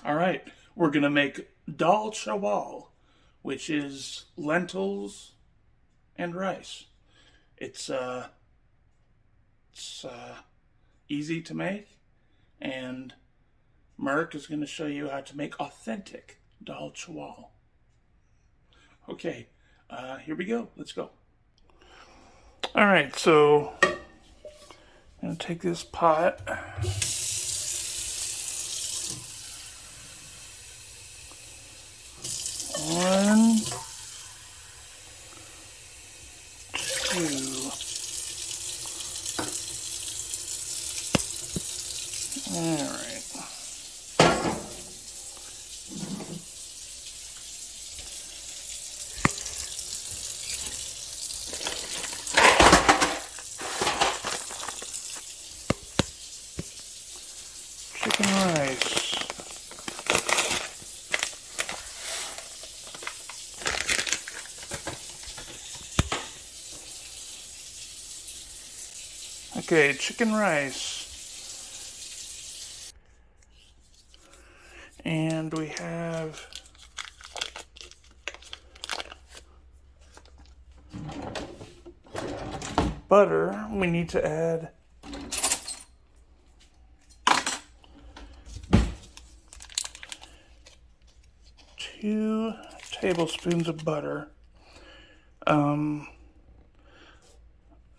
All right, we're gonna make Dal Chawal, which is lentils and rice. It's uh, it's easy to make, and Merk is gonna show you how to make authentic Dal Chawal. Okay, here we go. Let's go. All right, so I'm gonna take this pot. One, two. All right. Chicken rice. Okay, chicken rice. And we have butter. We need to add 2 tablespoons of butter.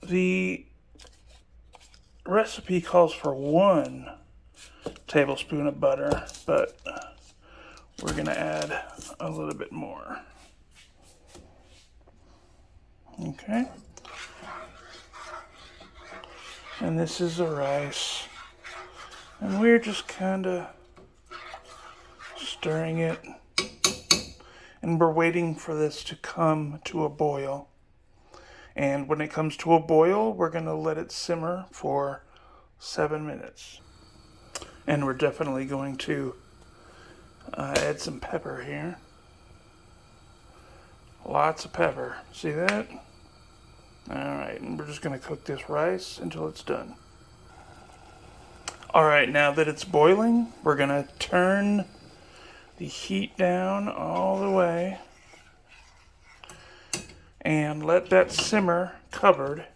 The recipe calls for 1 tablespoon of butter, but we're going to add a little bit more. Okay. And this is the rice. And we're just kind of stirring it. And we're waiting for this to come to a boil. And when it comes to a boil, we're going to let it simmer for 7 minutes. And we're definitely going to add some pepper here. Lots of pepper. See that? Alright, and we're just going to cook this rice until it's done. Alright, now that it's boiling, we're going to turn the heat down all the way and let that simmer covered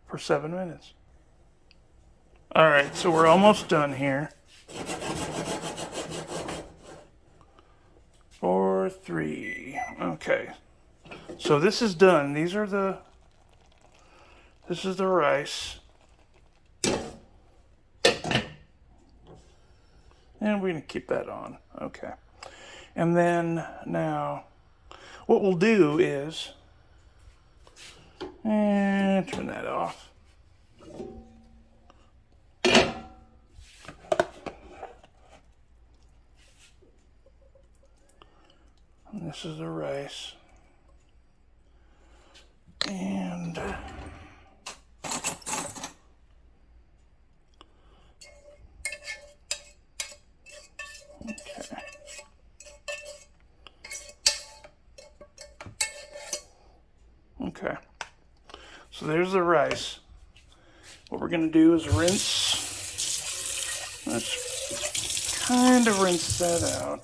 for 7 minutes. Alright, so we're almost done here. 4, 3. Okay. So this is done. This is the rice. And we're going to keep that on. Okay. And then now, what we'll do is, turn that off. And this is the rice. And okay. Okay. So there's the rice. What we're going to do is rinse. Let's kind of rinse that out.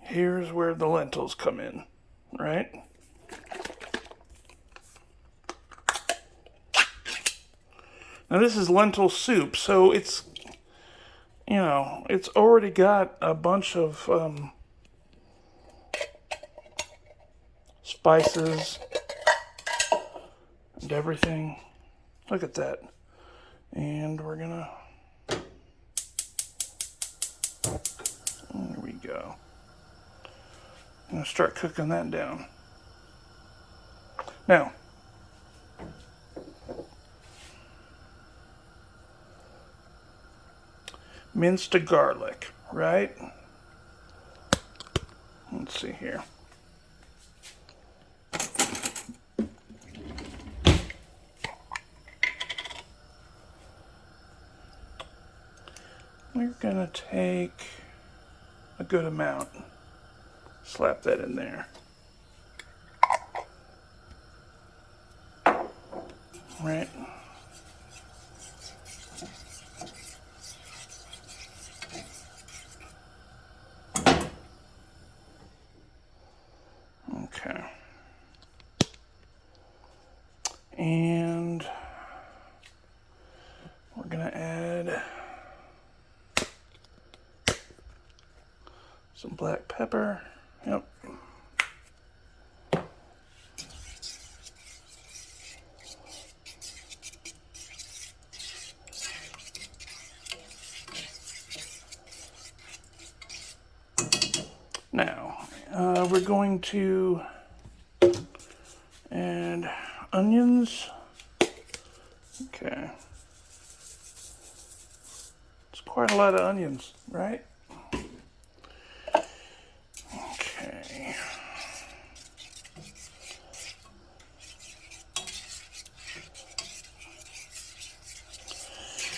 Here's where the lentils come in, right? Now this is lentil soup, so it's, it's already got a bunch of spices and everything. Look at that. And we're gonna, there we go. I'm gonna start cooking that down. Now, minced garlic, right? Let's see here. We're gonna take a good amount. Slap that in there. right? Okay. And we're gonna add some black pepper. Yep. Now, we're going to add onions. Okay. It's quite a lot of onions, right? Okay.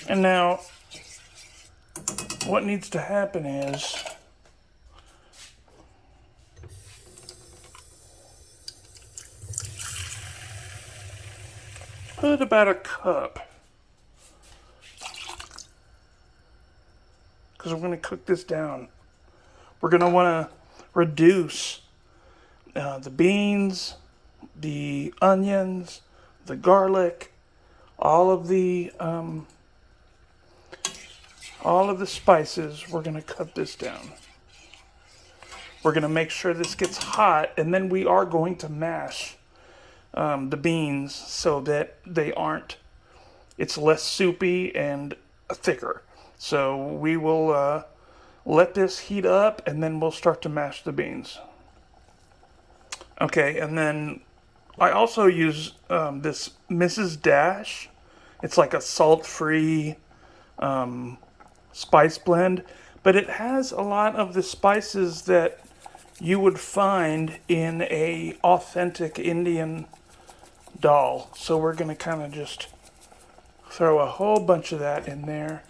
And now, what needs to happen is put about a cup, because we're going to cook this down. We're going to want to reduce the beans, the onions, the garlic, all of the spices. We're going to cut this down. We're going to make sure this gets hot, and then we are going to mash the beans so that it's less soupy and thicker. So we will let this heat up, and then we'll start to mash the beans. Okay, and then I also use this Mrs. Dash. It's like a salt-free spice blend, but it has a lot of the spices that you would find in a authentic Indian dal. So we're going to kind of just throw a whole bunch of that in there.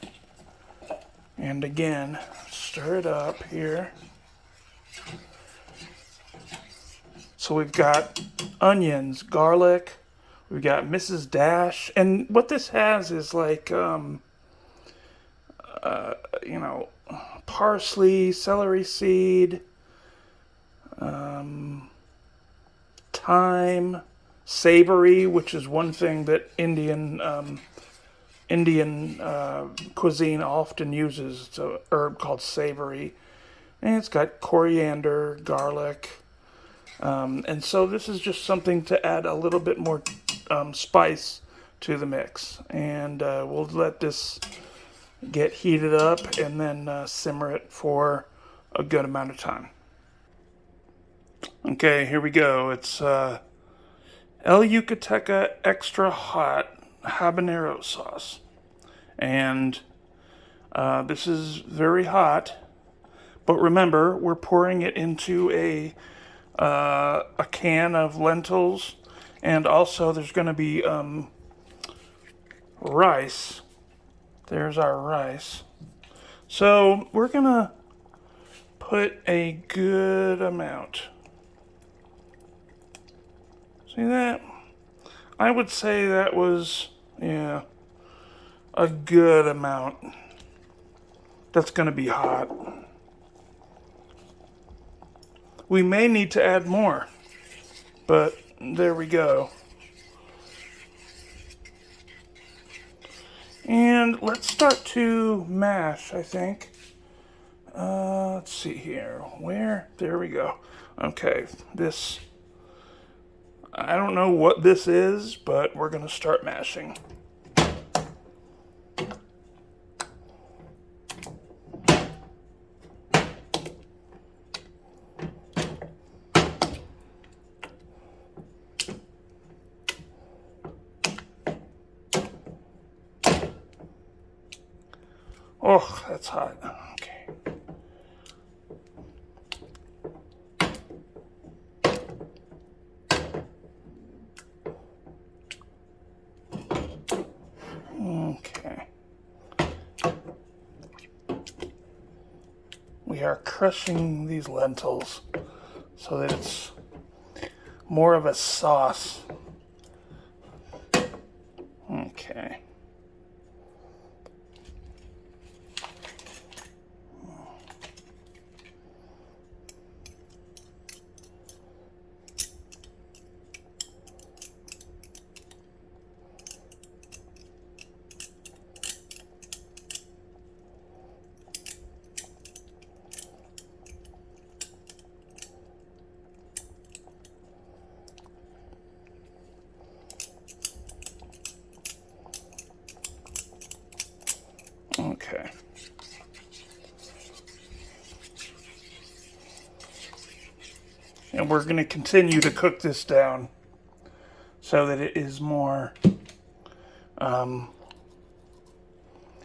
And again, stir it up here. So we've got onions, garlic, we've got Mrs. Dash, and what this has is like, parsley, celery seed, thyme, savory, which is one thing that Indian cuisine often uses. It's a herb called savory, and it's got coriander, garlic. And so this is just something to add a little bit more spice to the mix. And we'll let this get heated up and then simmer it for a good amount of time. Okay, here we go. It's El Yucateca Extra Hot Habanero Sauce. And this is very hot. But remember, we're pouring it into a can of lentils, and also there's going to be rice. There's our rice. So we're going to put a good amount. See that? I would say that was, a good amount. That's going to be hot. We may need to add more, but there we go. And let's start to mash, I think. Let's see here. Where? There we go. Okay, this, I don't know what this is, but we're going to start mashing. Oh, that's hot. Okay. Okay. We are crushing these lentils so that it's more of a sauce. Okay. Okay. And we're going to continue to cook this down so that it is more,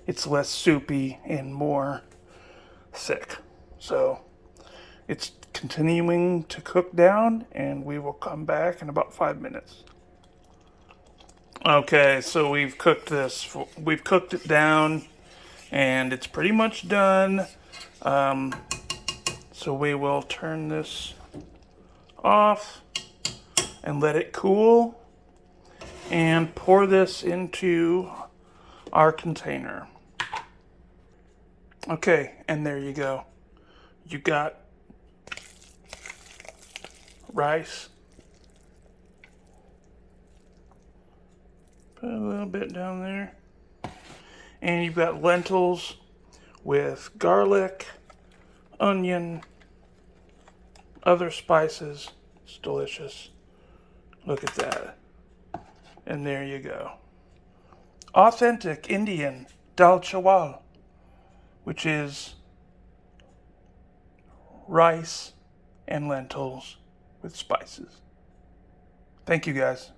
it's less soupy and more thick. So it's continuing to cook down, and we will come back in about 5 minutes. Okay, so we've cooked it down, and it's pretty much done. So we will turn this off and let it cool and pour this into our container. Okay, and there you go. You got rice. Put a little bit down there. And you've got lentils with garlic, onion, other spices. It's delicious. Look at that. And there you go. Authentic Indian Dal Chawal, which is rice and lentils with spices. Thank you, guys.